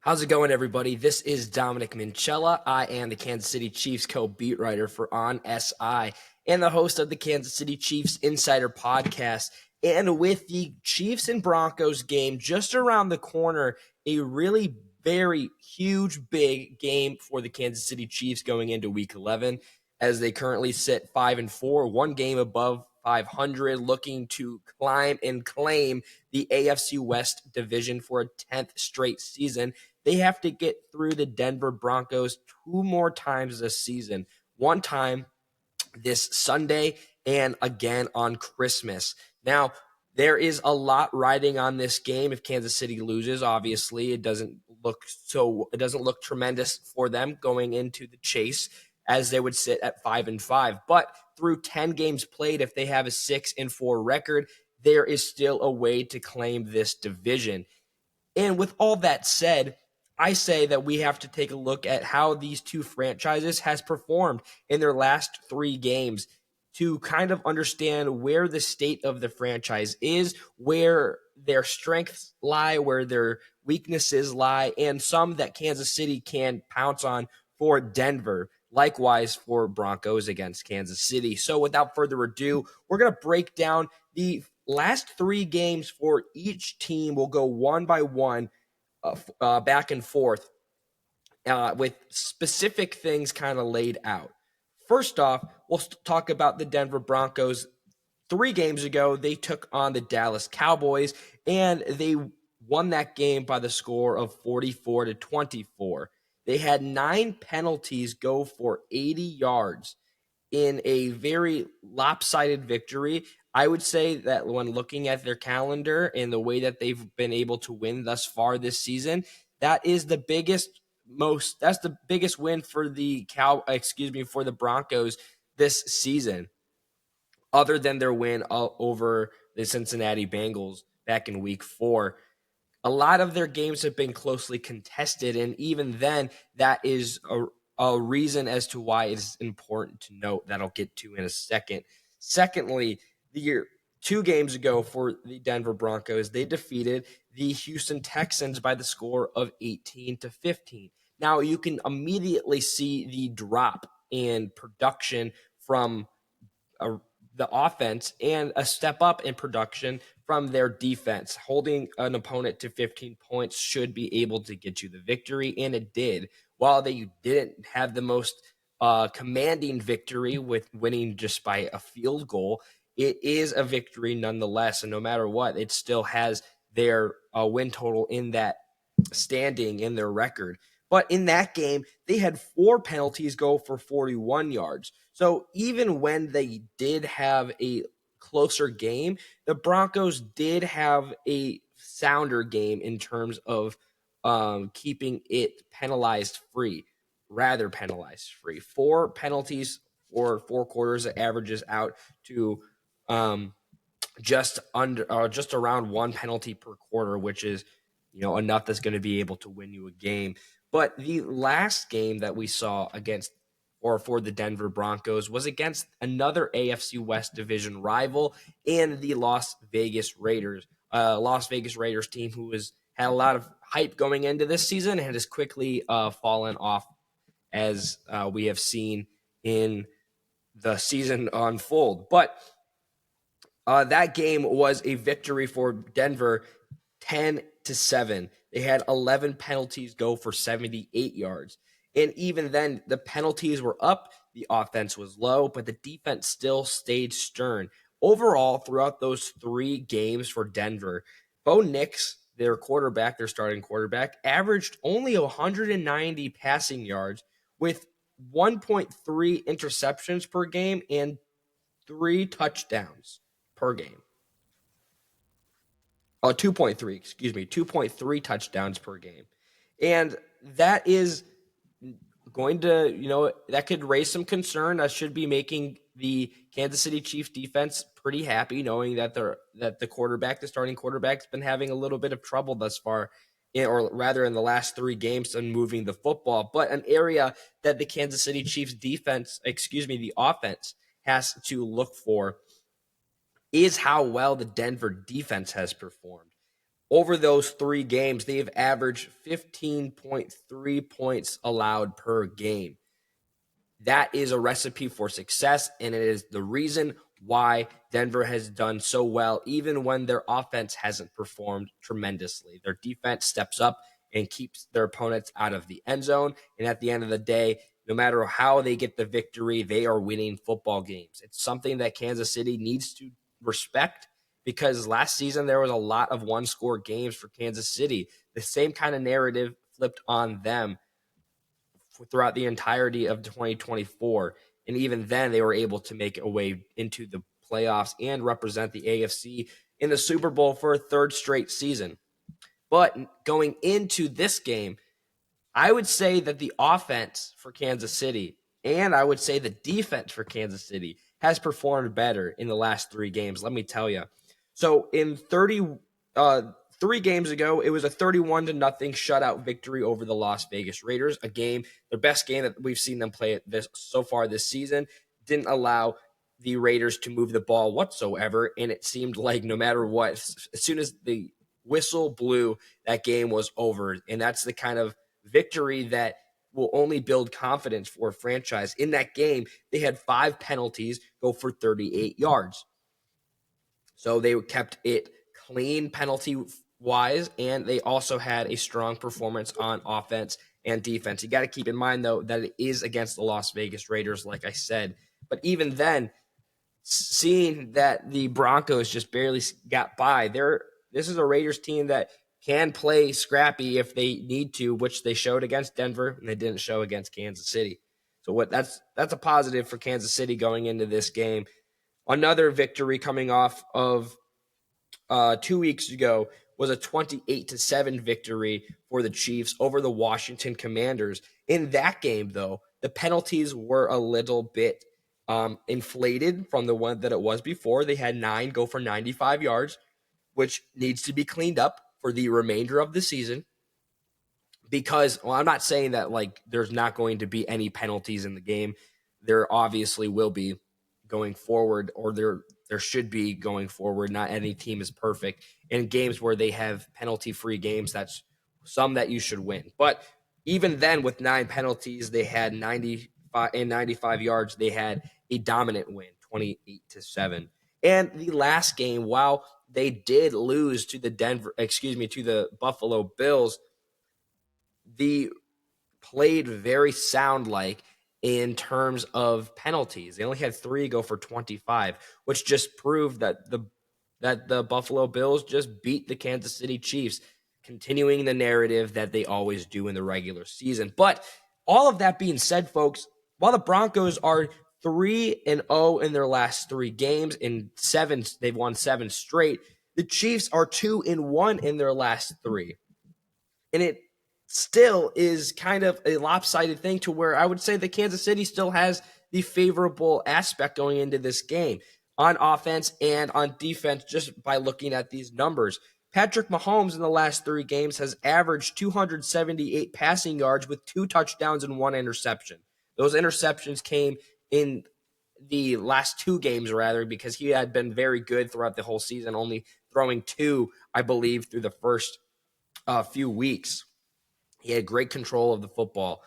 How's it going, everybody? This is Dominic Minchella. I am the Kansas City Chiefs co-beat writer for On SI and the host of the Kansas City Chiefs Insider Podcast. And with the Chiefs and Broncos game just around the corner, a really very huge, big game for the Kansas City Chiefs going into Week 11, as they currently sit 5-4, one game above 500, looking to climb and claim the AFC West division for a 10th straight season. They have to get through the Denver Broncos two more times this season. One time this Sunday and again on Christmas. Now, there is a lot riding on this game. If Kansas City loses, obviously, it doesn't look tremendous for them going into the chase, as they would sit at 5-5. But through 10 games played, if they have a 6-4 record, there is still a way to claim this division. And with all that said, I say that we have to take a look at how these two franchises has performed in their last three games to kind of understand where the state of the franchise is, where their strengths lie, where their weaknesses lie, and some that Kansas City can pounce on for Denver. Likewise for Broncos against Kansas City. So without further ado, we're going to break down the last three games for each team. We'll go one by one, back and forth, with specific things kind of laid out. First off, we'll talk about the Denver Broncos. 3 games ago, they took on the Dallas Cowboys, and they won that game by the score of 44-24. They had 9 penalties go for 80 yards in a very lopsided victory. I would say that when looking at their calendar and the way that they've been able to win thus far this season, that's the biggest win for the Broncos this season, other than their win over the Cincinnati Bengals back in Week 4. A lot of their games have been closely contested, and even then, that is a reason as to why it's important to note that I'll get to in a second. Secondly, 2 games ago for the Denver Broncos, they defeated the Houston Texans by the score of 18-15. Now, you can immediately see the drop in production from the offense and a step up in production from their defense. Holding an opponent to 15 points should be able to get you the victory, and it did. While they didn't have the most commanding victory with winning just by a field goal, it is a victory nonetheless, and no matter what, it still has their win total in that standing in their record. But in that game, they had 4 penalties go for 41 yards. So even when they did have a closer game, the Broncos did have a sounder game in terms of keeping it penalized free. 4 penalties for 4 quarters, it averages out to just around 1 penalty per quarter, which is enough that's going to be able to win you a game. But the last game that we saw for the Denver Broncos was against another AFC West division rival and the Las Vegas Raiders. Las Vegas Raiders team who had a lot of hype going into this season and has quickly fallen off, as we have seen in the season unfold. But that game was a victory for Denver, 10-7. They had 11 penalties go for 78 yards. And even then, the penalties were up, the offense was low, but the defense still stayed stern. Overall, throughout those 3 games for Denver, Bo Nix, their starting quarterback, averaged only 190 passing yards with 1.3 interceptions per game and 3 touchdowns per game. 2.3 touchdowns per game. And that is going to, that could raise some concern. That should be making the Kansas City Chiefs defense pretty happy, knowing that the starting quarterback's been having a little bit of trouble thus far, or rather in the last 3 games on moving the football. But an area that the Kansas City Chiefs the offense has to look for is how well the Denver defense has performed. over those 3 games, they've averaged 15.3 points allowed per game. That is a recipe for success, and it is the reason why Denver has done so well, even when their offense hasn't performed tremendously. Their defense steps up and keeps their opponents out of the end zone. And at the end of the day, no matter how they get the victory, they are winning football games. It's something that Kansas City needs to respect, because last season there was a lot of one-score games for Kansas City. The same kind of narrative flipped on them throughout the entirety of 2024. And even then, they were able to make a way into the playoffs and represent the AFC in the Super Bowl for a 3rd straight season. But going into this game, I would say that the offense for Kansas City and I would say the defense for Kansas City has performed better in the last 3 games. Let me tell you. So in 3 games ago, it was a 31-0 shutout victory over the Las Vegas Raiders, their best game that we've seen them play so far this season. Didn't allow the Raiders to move the ball whatsoever, and it seemed like no matter what, as soon as the whistle blew, that game was over. And that's the kind of victory that will only build confidence for a franchise. In that game, they had 5 penalties go for 38 yards. So they kept it clean penalty-wise, and they also had a strong performance on offense and defense. You got to keep in mind, though, that it is against the Las Vegas Raiders, like I said. But even then, seeing that the Broncos just barely got by, this is a Raiders team that can play scrappy if they need to, which they showed against Denver, and they didn't show against Kansas City. So that's a positive for Kansas City going into this game. Another victory coming off of 2 weeks ago was a 28-7 victory for the Chiefs over the Washington Commanders. In that game, though, the penalties were a little bit inflated from the one that it was before. They had 9 go for 95 yards, which needs to be cleaned up for the remainder of the season. Because, well, I'm not saying that like there's not going to be any penalties in the game. There obviously will be going forward, or there should be going forward. Not any team is perfect. In games where they have penalty-free games, that's some that you should win. But even then, with 9 penalties, they had 95 yards. They had a dominant win, 28-7. And the last game, while they did lose to the Buffalo Bills, they played very sound-like in terms of penalties. They only had 3 go for 25, which just proved that the Buffalo Bills just beat the Kansas City Chiefs, continuing the narrative that they always do in the regular season. But all of that being said, folks, while the Broncos are 3-0 in their last 3 games, they've won 7 straight, the Chiefs are 2-1 in their last 3. And it still is kind of a lopsided thing to where I would say that Kansas City still has the favorable aspect going into this game on offense and on defense just by looking at these numbers. Patrick Mahomes in the last 3 games has averaged 278 passing yards with 2 touchdowns and 1 interception. Those interceptions came in the last 2 games, rather, because he had been very good throughout the whole season, only throwing 2, I believe, through the first few weeks. He had great control of the football.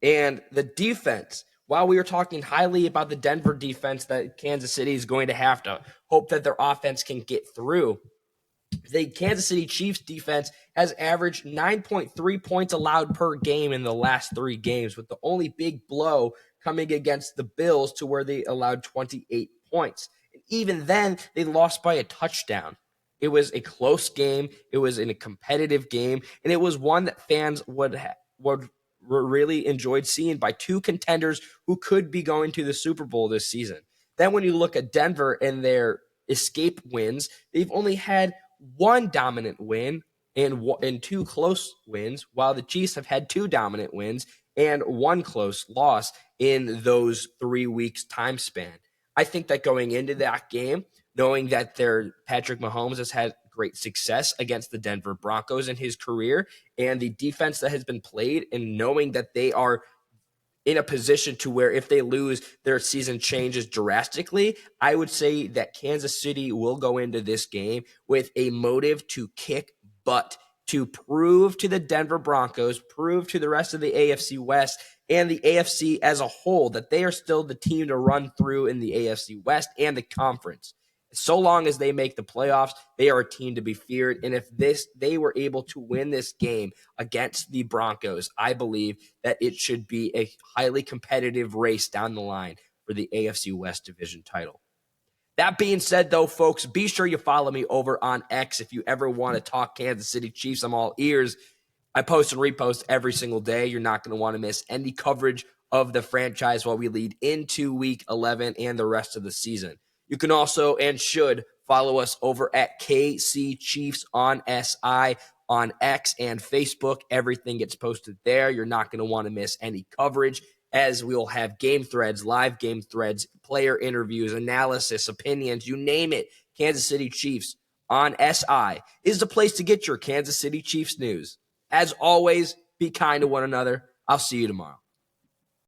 And the defense, while we were talking highly about the Denver defense that Kansas City is going to have to hope that their offense can get through, the Kansas City Chiefs defense has averaged 9.3 points allowed per game in the last 3 games, with the only big blow coming against the Bills to where they allowed 28 points. And even then, they lost by a touchdown. It was a close game. It was in a competitive game, and it was one that fans would really enjoyed seeing by 2 contenders who could be going to the Super Bowl this season. Then when you look at Denver and their escape wins, they've only had 1 dominant win and 2 close wins, while the Chiefs have had 2 dominant wins and 1 close loss in those 3 weeks time span. I think that going into that game, knowing that Patrick Mahomes has had great success against the Denver Broncos in his career, and the defense that has been played, and knowing that they are in a position to where if they lose, their season changes drastically, I would say that Kansas City will go into this game with a motive to kick but to prove to the Denver Broncos, prove to the rest of the AFC West and the AFC as a whole that they are still the team to run through in the AFC West and the conference. So long as they make the playoffs, they are a team to be feared. And if they were able to win this game against the Broncos, I believe that it should be a highly competitive race down the line for the AFC West division title. That being said, though, folks, be sure you follow me over on X if you ever want to talk Kansas City Chiefs. I'm all ears. I post and repost every single day. You're not going to want to miss any coverage of the franchise while we lead into Week 11 and the rest of the season. You can also and should follow us over at KC Chiefs on SI on X and Facebook. Everything gets posted there. You're not going to want to miss any coverage, as we will have game threads, live game threads, player interviews, analysis, opinions, you name it. Kansas City Chiefs on SI is the place to get your Kansas City Chiefs news. As always, be kind to one another. I'll see you tomorrow.